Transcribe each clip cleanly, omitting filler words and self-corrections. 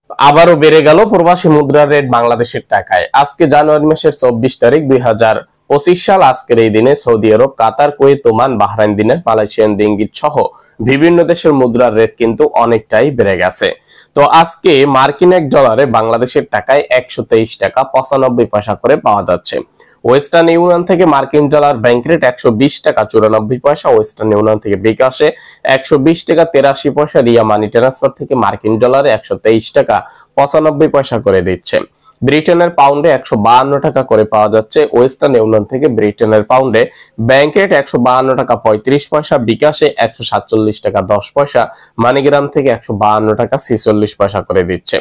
আবারও বেড়ে গেল প্রবাসী মুদ্রার রেট বাংলাদেশের টাকায়। আজকে জানুয়ারি মাসের 24 তারিখ 2025 সাল। আজকের এই দিনে সৌদি আরব, কাতার, কুয়েত, ওমান, বাহরাইন দিনার, মালয়েশিয়ান রিঙ্গিত সহ বিভিন্ন দেশের মুদ্রার রেট কিন্তু অনেকটাই বেড়ে গেছে। তো আজকে মার্কিন এক ডলারে বাংলাদেশের টাকায় 123 টাকা 95 পয়সা করে পাওয়া যাচ্ছে। ওয়েস্টার্ন ইউনিয়ন থেকে মার্কিন ডলার ব্যাংক রেট 120 টাকা 94 পয়সা, ওয়েস্টার্ন ইউনিয়ন থেকে বিকাশে 120 টাকা 83 পয়সা, রিয়া মানি ট্রান্সফার থেকে মার্কিন ডলারে 123 টাকা 95 পয়সা করে দিচ্ছে। ব্রিটেনের পাউন্ডে 152 টাকা করে পাওয়া যাচ্ছে। ওয়েস্টার্ন ইউনিয়ন থেকে ব্রিটেনের পাউন্ডে ব্যাংক রেট 152 টাকা 35 পয়সা, বিকাশে 147 টাকা 10 পয়সা, মানিগ্রাম থেকে 152 টাকা 46 পয়সা করে দিচ্ছে।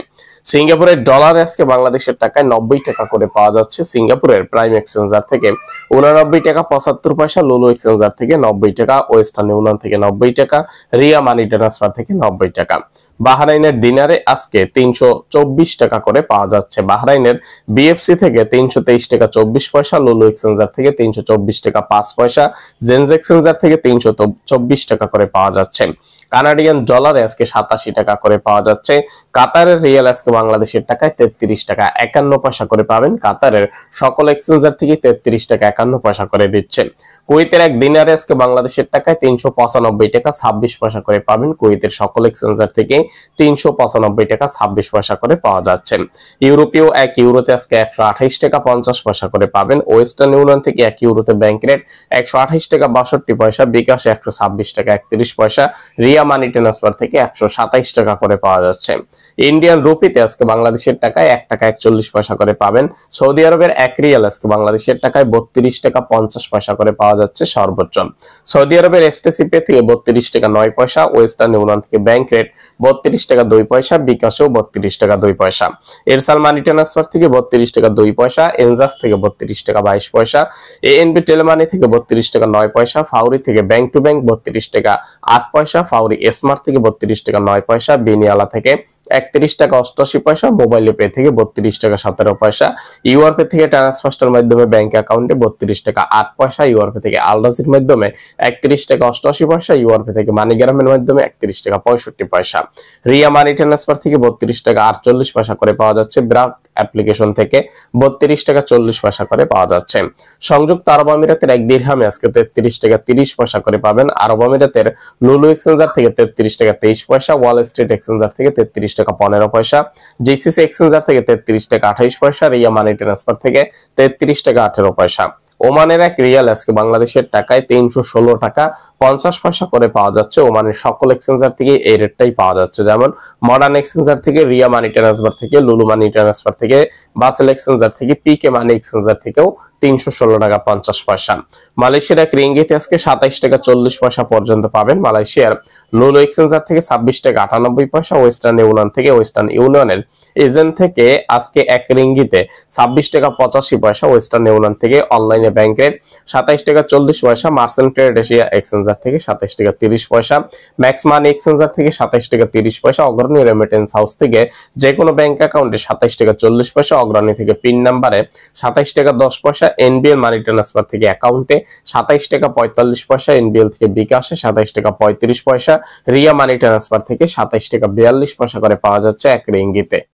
সিঙ্গাপুরের ডলার আজকে বাংলাদেশের টাকায় 90 টাকা করে পাওয়া যাচ্ছে। সিঙ্গাপুরের প্রাইম এক্সচেঞ্জার থেকে 89 টাকা 75 পয়সা, লুলু এক্সচেঞ্জার থেকে 90 টাকা, ওয়েস্টার্ন ইউনিয়ন থেকে 90 টাকা, রিয়া মানি ট্রান্সফার থেকে 90 টাকা। বাহরাইনের দিনারে আজকে 324 টাকা করে পাওয়া যাচ্ছে। বাহরাইনের বিএফসি থেকে 323 টাকা 24 পয়সা, লুলু এক্সচেঞ্জার থেকে 324 টাকা 5 পয়সা, জেন্স এক্সচেঞ্জার থেকে 324 টাকা করে পাওয়া যাচ্ছে। কানাডিয়ান ডলারে আজকে 87 টাকা করে পাওয়া যাচ্ছে। কাতারের রিয়াল আজকে বাংলাদেশের টাকায় 33 টাকা 51 পয়সা করে পাবেন। কাতারের সকল এক্সচেঞ্জার থেকে 33 টাকা 51 পয়সা করে দিচ্ছে। কুয়েতের এক দিনারে আজকে বাংলাদেশের টাকায় 395 টাকা 26 পয়সা করে পাবেন। কুয়েতের সকল এক্সচেঞ্জার থেকে 395 টাকা 26 পয়সা করে পাওয়া যাচ্ছে। ইউরোপীয় এক ইউরোতে আজকে 128 টাকা 50 পয়সা করে পাবেন। ওয়েস্টার্ন ইউনিয়ন থেকে এক ইউরোতে ব্যাংক রেট 128 টাকা 62 পয়সা, বিকাশে 126 টাকা 31 পয়সা, রিয়া মানি ট্রান্সফার থেকে 127 টাকা করে পাওয়া যাচ্ছে। ইন্ডিয়ান রুপিতে আজকে বাংলাদেশের টাকায় 1 টাকা 41 পয়সা করে পাবেন। সৌদি আরবের এক রিয়াল আজকে বাংলাদেশের টাকায় 32 টাকা 50 পয়সা করে পাওয়া যাচ্ছে সর্বোচ্চ। সৌদি আরবের এসটিসি পে থেকে 32 টাকা 9 পয়সা, ওয়েস্টার্ন ইউনিয়ন থেকে ব্যাংক রেট 32 টাকা 2 পয়সা, বিকাশেও 32 টাকা 2 পয়সা, এরসাল মানি ট্রান্সফার থেকে 32 টাকা 2 পয়সা, এনজাস থেকে 32 টাকা 22 পয়সা, এএনবি টেলিমানি থেকে 32 টাকা 9 পয়সা, ফাউরি থেকে ব্যাংক টু ব্যাংক 32 টাকা 8 পয়সা, ফাউরি স্মার্ট থেকে 32 টাকা 9 পয়সা, বিনিয়ালা থেকে 31 টাকা 88 পয়সা, মোবাইল পে থেকে 32 টাকা 17 পয়সা, ইউআরপে থেকে ট্রান্সফারের মাধ্যমে ব্যাংক অ্যাকাউন্টে 32 টাকা 8 পয়সা, ইউআরপে থেকে আলরাজির মাধ্যমে 31 টাকা 88 পয়সা, ইউআরপে থেকে মানিগ্রামের মাধ্যমে 31 টাকা 65 পয়সা, রিয়া মানি ট্রান্সফার থেকে 32 টাকা 48 পয়সা করে পাওয়া যাচ্ছে। ব্রাক অ্যাপ্লিকেশন থেকে 32 টাকা 40 পয়সা করে পাওয়া যাচ্ছে। সংযুক্ত আরব আমিরাতের এক দিরহামে আজকে 33 টাকা 30 পয়সা করে পাবেন। আরব আমিরাতের লুলু এক্সচেঞ্জার থেকে 33 টাকা 23 পয়সা, ওয়াল স্ট্রিট এক্সচেঞ্জার থেকে 33 টাকা 15 পয়সা, জিসিসি এক্সচেঞ্জার থেকে 33 টাকা 28 পয়সা, রিয়া মানি ট্রান্সফার থেকে 33 টাকা 18 পয়সা। ওমানের এক রিয়াল আজকে বাংলাদেশের টাকায় 316 টাকা 50 পয়সা করে পাওয়া যাচ্ছে। ওমানের সকল এক্সচেঞ্জার থেকে এই রেটটাই পাওয়া যাচ্ছে, যেমন মডার্ন এক্সচেঞ্জার থেকে, রিয়া মানি ট্রান্সফার থেকে, লুলু মানি ট্রান্সফার থেকে, বাসেল এক্সচেঞ্জার থেকে, পিকে মানি এক্সচেঞ্জার থেকেও 316 টাকা 50 পয়সা। মালয়েশিয়ার এক রিঙ্গিতে আজকে 27 টাকা 40 পয়সা পর্যন্ত পাবেন। মালয়েশিয়ার লুলু এক্সচেঞ্জার থেকে 26 টাকা 98 পয়সা, ওয়েস্টার্ন ইউনিয়ন থেকে, ওয়েস্টার্ন ইউনিয়নের এজেন্ট থেকে আজকে এক রিঙ্গিতে 26 টাকা 85 পয়সা, ওয়েস্টার্ন ইউনিয়ন থেকে অনলাইনে ব্যাংক রেট 27 টাকা 40 পয়সা, মার্চেন্ট ট্রেড এশিয়া এক্সচেঞ্জার থেকে 27 টাকা 30 পয়সা, ম্যাক্স মানি এক্সচেঞ্জার থেকে 27 টাকা 30 পয়সা, অগ্রণী রেমিটেন্স হাউস থেকে যে কোনো ব্যাংক অ্যাকাউন্টে 27 টাকা 40 পয়সা, অগ্রণী থেকে পিন নাম্বারে 27 টাকা 10 পয়সা, এনবিএল মানি ট্রান্সফার থেকে অ্যাকাউন্টে 27 টাকা 45 পয়সা, এনবিএল থেকে বিকাশে 27 টাকা 35 পয়সা, রিয়া মানি ট্রান্সফার থেকে 27 টাকা 42 পয়সা করে পাওয়া যাচ্ছে এক রিঙ্গিতে।